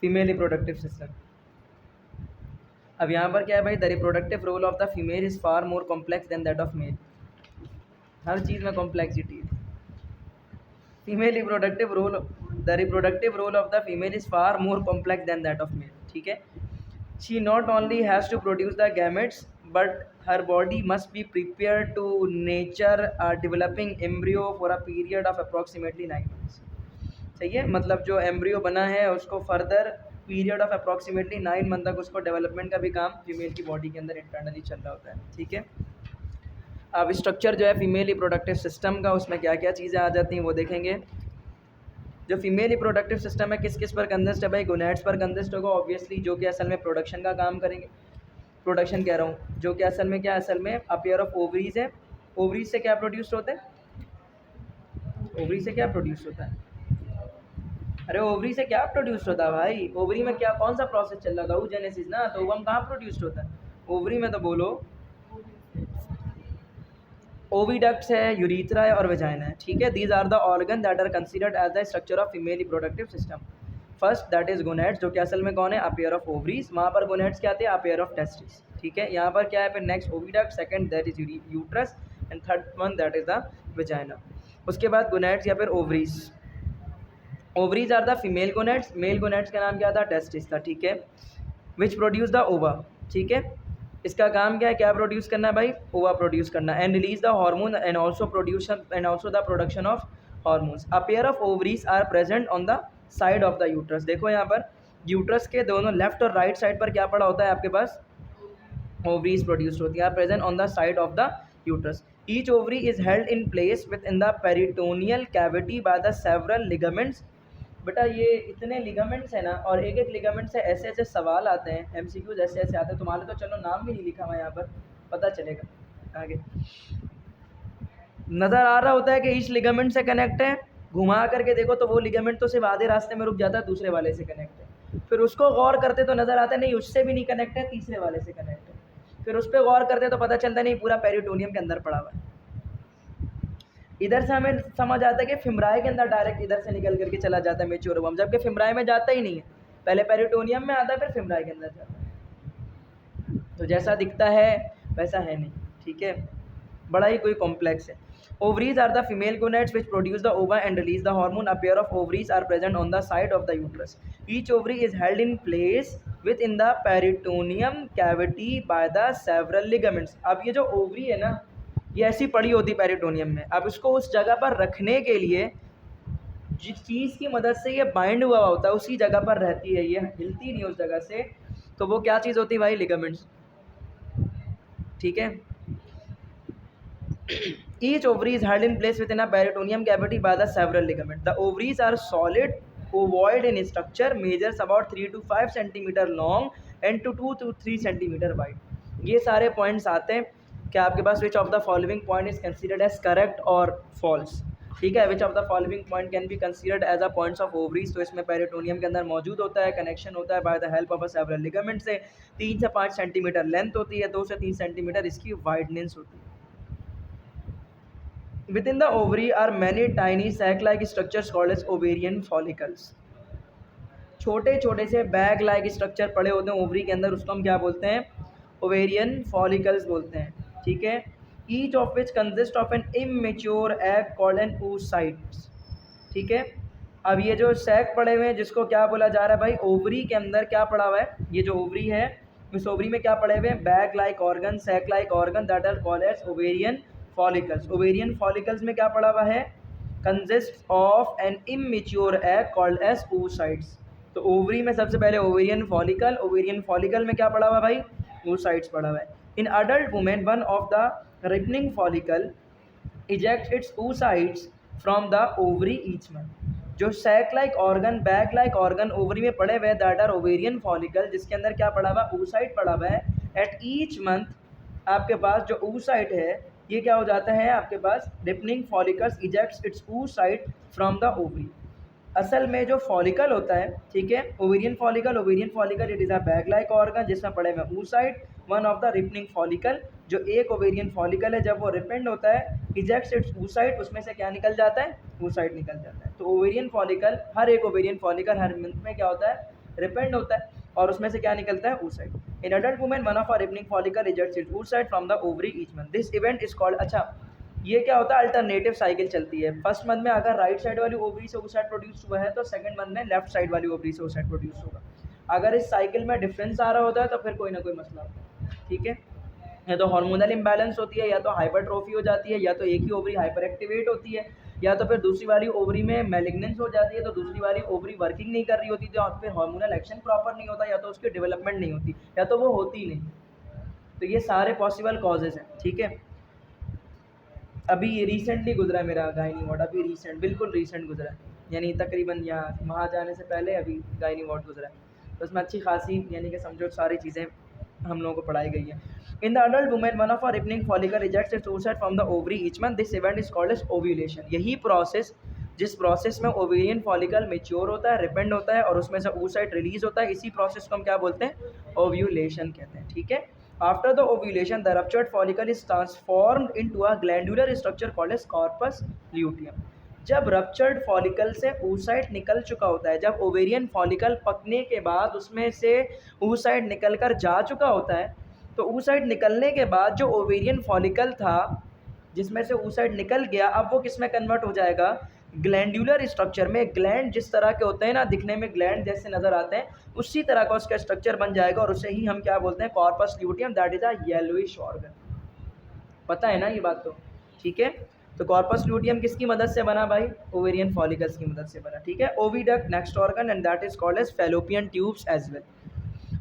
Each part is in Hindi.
Female reproductive system. अब यहाँ पर क्या है भाई, the reproductive role of the female is far more complex than that of male. हर चीज़ में कॉम्प्लेक्सिटी है। Female reproductive role, the reproductive role of the female is far more complex than that of male. ठीक है, she not only has to produce the gametes but her body must be prepare to nature developing embryo for a period of approximately 9 months। सही है, मतलब जो एम्ब्रियो बना है उसको further period of approximately 9 month तक उसको डेवलपमेंट का भी काम फीमेल की बॉडी के अंदर इंटरनली चल रहा होता है। ठीक है, अब स्ट्रक्चर जो है फीमेल रिप्रोडक्टिव सिस्टम का, उसमें क्या क्या चीज़ें आ जाती हैं वो देखेंगे। जो फीमेल रिप्रोडक्टिव सिस्टम है किस किस पर कंसिस्ट है भाई, गोनेड्स पर कंसिस्ट होगा ऑब्वियसली, जो कि असल में प्रोडक्शन का काम करेंगे। प्रोडक्शन कह रहा हूँ, जो कि असल में क्या, असल में अ पेयर ऑफ ओवरीज है। ओवरीज से क्या प्रोड्यूस होते हैं, ओवरी से क्या प्रोड्यूस होता है, अरे ओवरी से क्या प्रोड्यूस होता है भाई, ओवरी में क्या कौन सा प्रोसेस चल रहा था, oogenesis ना, तो ओवम कहाँ प्रोड्यूस होता है ओवरी में, तो बोलो ओविडक्ट्स है, यूरिथ्रा है और वेजाइना है। ठीक है, these are the organ that are considered as the structure of female reproductive system. First that is gonads, जो कि असल में कौन है, अ पेयर ऑफ ओवरीज। वहाँ पर गोनेड्स क्या आते हैं, अ पेयर ऑफ टेस्टिस। ठीक है, यहाँ पर क्या है, फिर next oviduct, second that is uterus and third one that is the vagina. उसके बाद गोनेड्स या फिर ovaries. Ovaries are the female gonads, male gonads का नाम क्या था, टेस्टिस था। ठीक है, विच प्रोड्यूस द ओवा। ठीक है, इसका काम क्या है, क्या प्रोड्यूस करना है भाई, ओवा प्रोड्यूस करना, and release the hormone and also production and also the production of hormones. A pair of ovaries are present on the side of the uterus. देखो यहाँ पर यूट्रस के दोनों लेफ्ट और राइट साइड पर क्या पड़ा होता है आपके पास, ओवरीज प्रोड्यूस होती है, present on the side of the uterus. Each ovary is held in place within the peritoneal cavity by the several ligaments. बेटा ये इतने लिगामेंट्स हैं ना, और एक एक लिगामेंट से ऐसे ऐसे सवाल आते हैं, एमसीक्यूज ऐसे ऐसे आते हैं, तुम्हारे तो चलो नाम भी नहीं लिखा हुआ यहाँ पर, पता चलेगा आगे। नज़र आ रहा होता है कि इस लिगामेंट से कनेक्ट है, घुमा करके देखो तो वो लिगामेंट तो सिर्फ आधे रास्ते में रुक जाता है, दूसरे वाले से कनेक्ट है। फिर उसको गौर करते तो नज़र आता है नहीं उससे भी नहीं कनेक्ट है, तीसरे वाले से कनेक्ट है। फिर उस पर गौर करते तो पता चलता नहीं पूरा पेरिटोनियम के अंदर पड़ा हुआ है। इधर से हमें समझ आता है कि फिमराई के अंदर डायरेक्ट इधर से निकल करके चला जाता है मेच्योर ओवम, जबकि फिमराई में जाता ही नहीं है, पहले पेरिटोनियम में आता है फिर फिमराई के अंदर जाता है। तो जैसा दिखता है वैसा है नहीं। ठीक है, बड़ा ही कोई कॉम्प्लेक्स है। Ovaries are the female gonads which produce the ova and release the hormone. A pair of ovaries are present on the side of the uterus. Each ovary is held in place within the peritoneum cavity by the several ligaments. अब ये जो ओवरी है ना, ये ऐसी पड़ी होती पेरिटोनियम में, अब इसको उस जगह पर रखने के लिए जिस चीज़ की मदद से ये बाइंड हुआ होता है उसी जगह पर रहती है, ये हिलती नहीं उस जगह से, तो वो क्या चीज़ होती है भाई, लिगामेंट्स। ठीक है, each ovary is held in place within a peritoneum cavity by the several ligaments. The ovaries are solid ovoid in structure, measures about 3 to 5 centimeter long and to 2 to 3 centimeter wide. ये सारे पॉइंट्स आते हैं कि आपके पास which of the following point is considered as correct और फॉल्स। ठीक है, which of the following point can be considered as a points of ovaries. तो इसमें पेरिटोनियम के अंदर मौजूद होता है, कनेक्शन होता है by the help of a several ligament से, 3 से 5 सेंटीमीटर लेंथ होती है, 2 से 3 सेंटीमीटर इसकी वाइडनेस होती है। Within the ovary are many tiny sac-like structures called as ovarian follicles. छोटे छोटे से बैग लाइक स्ट्रक्चर पड़े होते हैं ओवरी के अंदर, उसको हम क्या बोलते हैं, ओवेरियन फॉलिकल्स बोलते हैं। ठीक है, each of which consist of an immature egg called an oocytes। ठीक है, अब ये जो सैक पड़े हुए हैं जिसको क्या बोला जा रहा है भाई, ओवरी के अंदर क्या पड़ा हुआ है, ये जो ओवरी है इस ओवरी में क्या पड़े हुए हैं, bag like organ, sac like organ that are called as ovarian follicles. Ovarian follicles में क्या पड़ा हुआ है, consist of an immature egg called as oocytes। तो ओवरी में सबसे पहले ओवेरियन फॉलिकल, ओवेरियन फॉलिकल में क्या पड़ा हुआ भाई, oocytes पड़ा हुआ है। In adult women one of the ripening follicle ejects its oocytes from the ovary each month। जो sac like organ, bag like organ ovary में पड़े हुए दैट आर ओवेरियन फॉलिकल, जिसके अंदर क्या पड़ा हुआ, oocyte पड़ा हुआ है। एट ईच मंथ आपके पास जो oocyte है ये क्या हो जाता है आपके पास, ripening follicles ejects its oocyte from the ovary. असल में जो फॉलिकल होता है, ठीक है, ovarian follicle it is a bag like organ जिसमें पड़े हुए oocyte, one of the ripening follicle. जो एक ओवेरियन फॉलिकल है जब वो रिपेंड होता है इजेक्ट्स इट्स oocyte, उसमें से क्या निकल जाता है, oocyte निकल जाता है। तो ओवेरियन फॉलिकल, हर एक ओवेरियन फॉलिकल हर मंथ में क्या होता है, रिपेंड होता है और उसमें से क्या निकलता है oocyte। In adult women one of are ripening follicle ejects its oocyte from the ovary each month. This event is called, अच्छा ये क्या होता है, अल्टरनेटिव साइकिल चलती है। फर्स्ट मंथ में अगर राइट साइड वाली ओवरी से oocyte प्रोड्यूस हुआ है तो सेकंड मंथ में लेफ्ट साइड वाली ओवरी से oocyte प्रोड्यूस होगा। अगर इस साइकिल में डिफरेंस आ रहा होता है तो फिर कोई ना कोई मसला होता है, ठीक है। या तो हार्मोनल इम्बैलेंस होती है, या तो हाइपरट्रोफी हो जाती है, या तो एक ही ओवरी हाइपर एक्टिवेट होती है, या तो फिर दूसरी वाली ओवरी में मैलिग्नेंस हो जाती है, तो दूसरी वाली ओवरी वर्किंग नहीं कर रही होती, तो फिर हार्मोनल एक्शन प्रॉपर नहीं होता, या तो उसकी डेवलपमेंट नहीं होती, या तो वो होती ही नहीं। तो ये सारे पॉसिबल कॉजेज हैं, ठीक है। अभी ये रिसेंटली गुजरा मेरा गायनी वार्ड, अभी रिसेंट, बिल्कुल रिसेंट गुजरा है, यानी तकरीबन यहाँ वहाँ जाने से पहले अभी गायनी वार्ड गुजरा है। तो उसमें अच्छी खासी यानी कि समझो सारी चीज़ें हम लोगों को पढ़ाई गई है। In the adult women one of are ripening follicle rejects its oocyte from the ovary each month. This event is called as ovulation. यही प्रोसेस, जिस प्रोसेस में ओवेरियन फॉलिकल मेच्योर होता है, रिपेंड होता है और उसमें से oocyte रिलीज होता है, इसी प्रोसेस को हम क्या बोलते हैं, ओव्यूलेशन कहते हैं, ठीक है। After the ovulation, the ruptured follicle is transformed into a glandular structure called as corpus luteum। जब रप्चर्ड फॉलिकल से oocyte निकल चुका होता है, जब ओवेरियन फॉलिकल पकने के बाद उसमें से oocyte निकल कर जा चुका होता है, तो oocyte निकलने के बाद जो ओवेरियन फॉलिकल था जिसमें से oocyte निकल गया, अब वो किस में कन्वर्ट हो जाएगा, ग्लैंडुलर स्ट्रक्चर में। ग्लैंड जिस तरह के होते हैं ना, दिखने में ग्लैंड जैसे नज़र आते हैं, उसी तरह का उसका स्ट्रक्चर बन जाएगा और उसे ही हम क्या बोलते हैं, corpus luteum, that is a yellowish organ. पता है ना ये बात तो, ठीक है। तो कॉर्पस ल्यूटियम किसकी मदद से बना भाई, ओवेरियन फॉलिकल्स की मदद से बना, ठीक है। Oviduct next organ and that is called as fallopian tubes as well.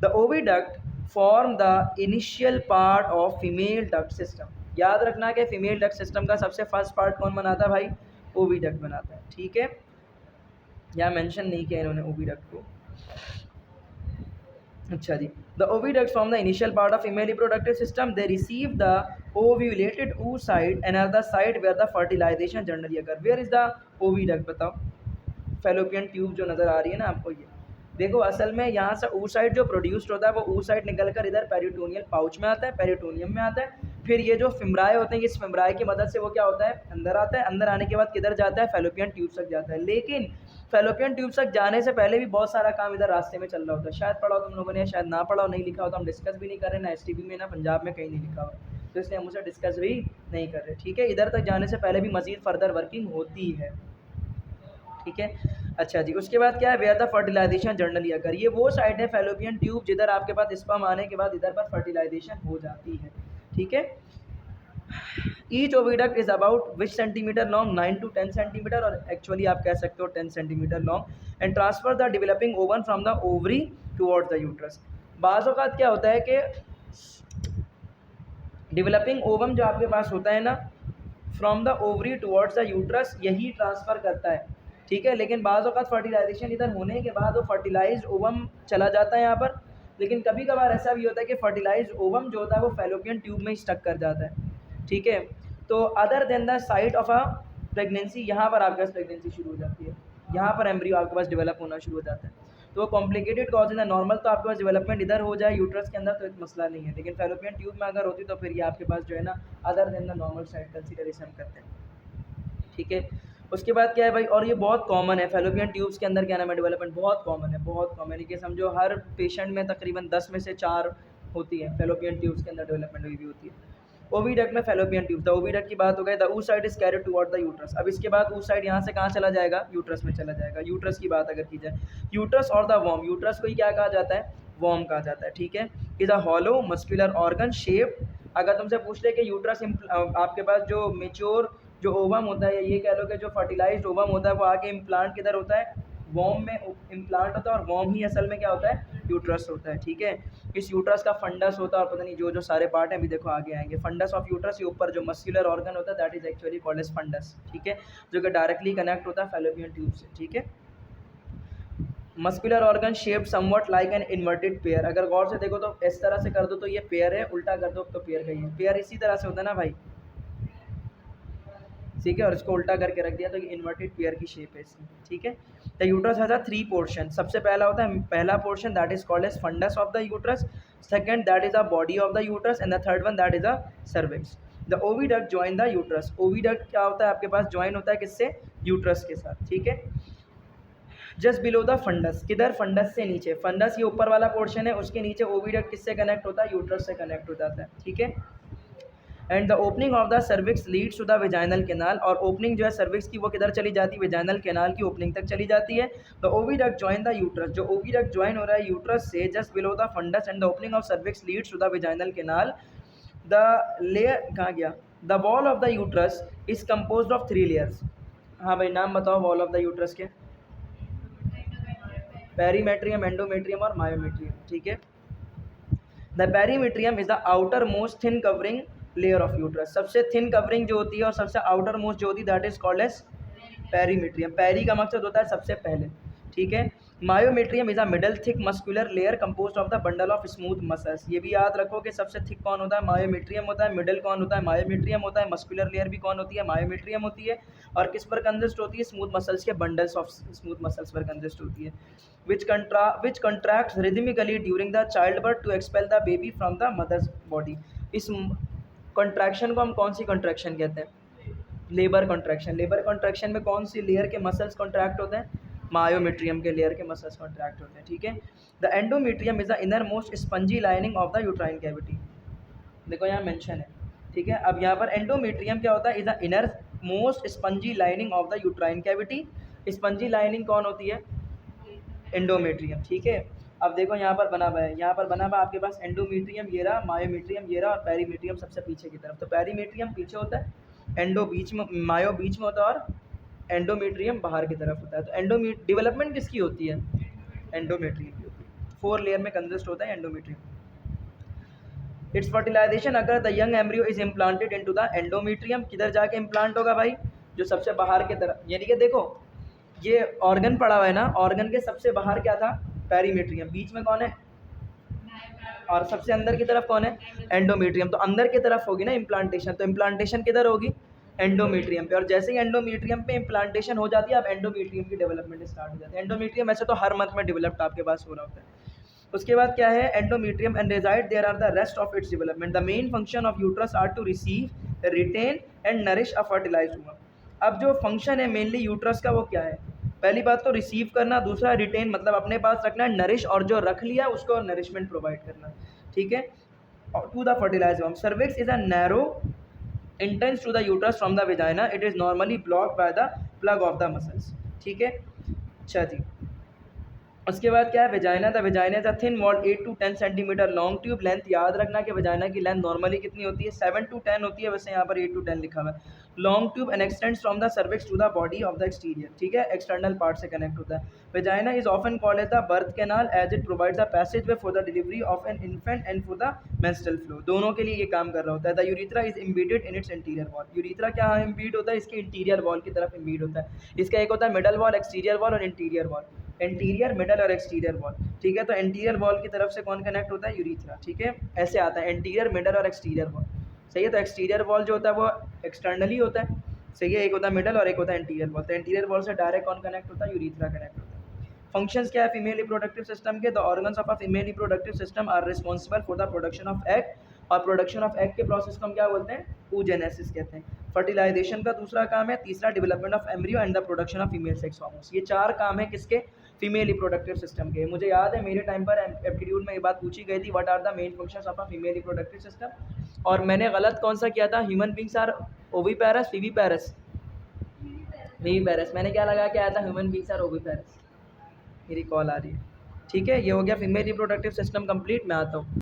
The oviduct form the initial part of female duct system. याद रखना कि फीमेल डक्ट सिस्टम का सबसे फर्स्ट पार्ट कौन बनाता है भाई, ओविडक्ट बनाता है, ठीक है। यहाँ मेंशन नहीं किया इन्होंने ओविडक्ट को, अच्छा जी। The oviduct from the initial part of female reproductive system, they receive the ovulated oocyte and are the site where the fertilization generally occur। Where is the oviduct, बताओ। फैलोपियन ट्यूब जो नज़र आ रही है ना आपको, ये देखो, असल में यहाँ से oocyte जो प्रोड्यूस्ड होता है वो oocyte निकल कर इधर पेरिटोनियल पाउच में आता है, पेरिटोनियम में आता है, फिर ये जो फिम्राए होते हैं, इस फिम्राए की मदद से वो क्या होता है, अंदर आता है, अंदर आने के बाद किधर जाता है, फैलोपियन ट्यूब तक जाता है। लेकिन फैलोपियन ट्यूब तक जाने से पहले भी बहुत सारा काम इधर रास्ते में चल रहा होता है। शायद पढ़ा हो तुम लोगों ने, शायद ना पढ़ा हो, नहीं लिखा हो तो हम डिस्कस भी नहीं कर रहे, ना STB में ना पंजाब में कहीं नहीं लिखा हुआ, तो इसलिए हम उसे डिस्कस भी नहीं कर रहे, ठीक है। इधर तक जाने से पहले भी मज़ीद फर्दर वर्किंग होती है, ठीक है। अच्छा जी, उसके बाद क्या है, वेयर द फर्टिलाइजेशन जनरली अगर, ये वो साइड है फैलोपियन ट्यूब जिधर आपके पास स्पर्म आने के बाद इधर पर फर्टिलाइजेशन हो जाती है, ठीक है। Each oviduct is about which centimetre long, 9 to 10 centimetre, और एक्चुअली आप कह सकते हो 10 centimetre long, and transfer the developing oven from the ovary towards the uterus. बाज़ औक़ात क्या होता है कि डेवलपिंग ओवम जो आपके पास होता है ना, from the ovary towards the uterus, यही ट्रांसफ़र करता है, ठीक है। लेकिन बाज़ औक़ात फर्टिलाइजेशन इधर होने के बाद वो फर्टिलाइज्ड ओवम चला जाता है यहाँ पर, लेकिन कभी कभार ऐसा भी होता है कि फर्टिलाइज्ड ओवम जो होता है वो फैलोपियन ट्यूब में ही स्टक कर जाता है, ठीक है। तो other than the site of a pregnancy, यहाँ पर आपके पास प्रेगनेंसी शुरू हो जाती है, यहाँ पर एम्ब्रियो आपके पास डेवलप होना शुरू हो जाता है। तो कॉम्प्लिकेटेड कॉज है, नॉर्मल तो आपके पास डेवलपमेंट इधर हो जाए यूट्रस के अंदर तो एक मसला नहीं है, लेकिन फैलोपियन ट्यूब में अगर होती तो फिर ये आपके पास जो है ना other than the normal side consider इसे हम करते हैं, ठीक है। उसके बाद क्या है भाई, और ये बहुत कॉमन है फैलोपियन ट्यूब्स के अंदर क्या नाम है, डेवलपमेंट बहुत कॉमन है, बहुत कॉमन है कि समझो हर पेशेंट में तकरीबन 10 में से 4 होती है फैलोपियन ट्यूब्स के अंदर डेवलपमेंट हुई भी होती है। ओविडक्ट में फैलोपियन ट्यूब, द ओविडक्ट की बात हो गई, the oocyte is carried toward the uterus. अब इसके बाद oocyte यहाँ से कहाँ चला जाएगा, यूट्रस में चला जाएगा। यूट्रस की बात अगर की जाए, यूट्रस और द वॉर्म, यूट्रस को ही क्या कहा जाता है, वॉर्म कहा जाता है, ठीक है। Is a hollow muscular organ shape. अगर तुमसे पूछ ले कि यूट्रस आपके पास जो मेच्योर जो ओवम होता है, या ये कह लो कि जो फर्टिलाइज्ड ओवम होता है, वो आगे इम्प्लांट किधर होता है, वॉर्म में इम्प्लांट होता है, और वॉर्म ही असल में क्या होता है, यूट्रस होता है, ठीक है। इस यूट्रस का फंडस होता है और पता नहीं जो जो सारे पार्ट हैं अभी देखो आगे आएंगे। फंडस ऑफ यूट्रस, ये ऊपर जो मस्कुलर ऑर्गन होता है that is actually called as fundus, ठीक है, जो कि डायरेक्टली कनेक्ट होता है फैलोपियन ट्यूब से, ठीक है। Muscular organ shaped somewhat like an inverted pair. अगर गौर से देखो तो इस तरह से कर दो तो ये पेयर है, उल्टा कर दो तो पेयर का ही है। पेयर इसी तरह से होता है ना भाई, ठीक है, और इसको उल्टा करके रख दिया तो ये इन्वर्टेड पेयर की शेप है इसकी, ठीक है। The uterus has a 3 portion. सबसे पहला होता है पहला portion that is called as fundus of the uterus, second that is a body of the uterus, and the third one that is a cervix. The oviduct join the uterus. Oviduct क्या होता है आपके पास, जॉइन होता है किससे, यूट्रस के साथ, ठीक है। जस्ट बिलो द फंडस, किधर, फंडस से नीचे, फंडस ये ऊपर वाला पोर्शन है, उसके नीचे ओविडक्ट किससे कनेक्ट होता है, यूट्रस से कनेक्ट हो जाता है, ठीक है। And the opening of the cervix leads to the vaginal canal, और ओपनिंग जो है सर्विक्स की वो किधर चली जाती है, वेजाइनल कैनाल की ओपनिंग तक चली जाती है। The oviduct join the uterus, जो ओविडक्ट जॉइन हो रहा है यूट्रस से just below the fundus and the opening of cervix leads to the vaginal canal. The layer कहाँ गया, the wall of the uterus is composed of 3 layers. हाँ भाई नाम बताओ वॉल ऑफ द यूट्रस के, पेरीमेट्रियम, एंडोमेट्रियम और मायोमेट्रियम, ठीक है। The perimetrium is the outermost thin covering layer of uterus, सबसे थिन कवरिंग जो होती है और सबसे आउटर मोस्ट जो होती है that is called as perimetrium. Peri का मकसद होता है सबसे पहले, ठीक है। Myometrium is a middle thick muscular layer composed of the bundle of smooth muscles, ये भी याद रखो कि सबसे थिक कौन होता है, मायोमेट्रियम होता है, मिडल कौन होता है, मायोमेट्रियम होता है, मस्कुलर लेयर भी कौन होती है, मायोमेट्रियम होती है, और किस पर कंसिस्ट होती है, स्मूथ मसल्स के बंडल्स ऑफ स्मूथ मसल्स पर कंसिस्ट होती है, which contracts rhythmically during the childbirth to expel the baby from the mother's body। इस कॉन्ट्रैक्शन को हम कौन सी कॉन्ट्रैक्शन कहते हैं, लेबर कॉन्ट्रैक्शन। लेबर कॉन्ट्रैक्शन में कौन सी लेयर के मसल्स कॉन्ट्रैक्ट होते हैं, मायोमेट्रियम के लेयर के मसल्स कॉन्ट्रैक्ट होते हैं, ठीक है। The endometrium is the inner most spongy lining of the uterine cavity, देखो यहाँ मेंशन है, ठीक है। अब यहाँ पर एंडोमेट्रियम क्या होता है, is the inner most spongy lining of the uterine cavity. Spongy lining कौन होती है, एंडोमेट्रियम, ठीक है। अब देखो यहाँ पर बना हुआ है, यहाँ पर बना हुआ आपके पास एंडोमेट्रियम ये रहा, मायोमेट्रियम ये रहा, और पेरीमेट्रियम सबसे पीछे की तरफ। तो पेरीमेट्रियम पीछे होता है, एंडो बीच में, मायो बीच में होता है, और एंडोमेट्रियम बाहर की तरफ होता है। तो डेवलपमेंट किसकी होती है, एंडोमेट्रियम की होती है। 4 लेयर में कंसिस्ट होता है एंडोमेट्रियम। इट्स फर्टिलाइजेशन अगर the young embryo is implanted into the endometrium, किधर जाके इम्प्लांट होगा भाई, जो सबसे बाहर की तरफ, यानी कि देखो ये ऑर्गन पड़ा हुआ है ना, ऑर्गन के सबसे बाहर क्या था, पेरीमेट्रियम, बीच में कौन है, और सबसे अंदर की तरफ कौन है, एंडोमेट्रियम। तो अंदर की तरफ होगी ना इम्प्लांटेशन, तो इम्प्लांटेशन किधर होगी, एंडोमेट्रियम पे, और जैसे ही एंडोमेट्रियम पे इम्प्लांटेशन हो जाती है अब एंडोमेट्रियम की डेवलपमेंट स्टार्ट हो जाती है। एंडोमेट्रियम ऐसे तो हर मंथ में डेवलप्ड आपके पास हो रहा होता है। उसके बाद क्या है, endometrium and reside there are the rest of its development. The main function of uterus are to receive, retain and nourish a fertilised woman. अब जो फंक्शन है मेनली यूट्रस का वो क्या है, पहली बात तो रिसीव करना, दूसरा रिटेन मतलब अपने पास रखना, नरिश और जो रख लिया उसको नरिशमेंट प्रोवाइड करना, ठीक है। To the fertilized woman, cervix is a narrow entrance to the uterus from the vagina, it is normally blocked by the plug of the muscles, ठीक है। अच्छा जी, उसके बाद क्या है, vagina. The vagina is a thin walled 8 to 10 centimetre long tube. Length याद रखना कि वेजाइना की लेंथ नॉर्मली कितनी होती है, 7 to 10 होती है, वैसे यहाँ पर 8 to 10 लिखा हुआ है। Long tube and extends from the cervix to the body of the exterior, ठीक है, एक्सटर्नल पार्ट से कनेक्ट होता है। Vagina is often called as the birth canal as it provides the passage way for the delivery of an infant and for the menstrual flow, दोनों के लिए ये काम कर रहा होता है। The urethra is embedded in its interior wall, urethra क्या इम्बीड होता है, इसके इंटीरियर वॉल की तरफ इम्बीड होता है। इसका एक होता है मिडल वॉल, एक्सटीरियर वॉल और इंटीरियर वॉल, एंटीरियर, मिडल और एक्सटीरियर वॉल, ठीक है। तो एंटीरियर वॉल की तरफ से कौन कनेक्ट होता है, यूरिथ्रा, ठीक है, ऐसे आता है एंटीरियर, मिडल और एक्सटीरियर वॉल, सही है। तो एक्सटीरियर वॉल जो होता है वो एक्सटर्नली होता है, सही है, एक होता है मिडल और एक होता है इंटीरियर वॉल। तो एंटीरियर वॉल से डायरेक्ट कौन कनेक्ट होता है, यूरिथ्रा कनेक्ट होता है। फंक्शंस क्या है फीमेल रिप्रोडक्टिव सिस्टम के, the organs of a female reproductive system are responsible for the production of egg, और प्रोडक्शन ऑफ एग के प्रोसेस को हम क्या बोलते हैं, oogenesis कहते हैं। फर्टिलाइजेशन का दूसरा काम है, तीसरा development of embryo and the production of female sex hormones. ये 4 काम है किसके, फीमेल रिप्रोडक्टिव सिस्टम के। मुझे याद है मेरे टाइम पर एप्टीट्यूड में ये बात पूछी गई थी, what are the main functions of a female reproductive system, और मैंने गलत कौन सा किया था, human beings are oviparous, viviparous, viviparous, मैंने क्या लगा के आया था, ह्यूमन बींग्स आर ओविपेरस। मेरी कॉल आ रही है, ठीक है। ये हो गया फीमेल रिप्रोडक्टिव सिस्टम कंप्लीट। मैं आता हूँ।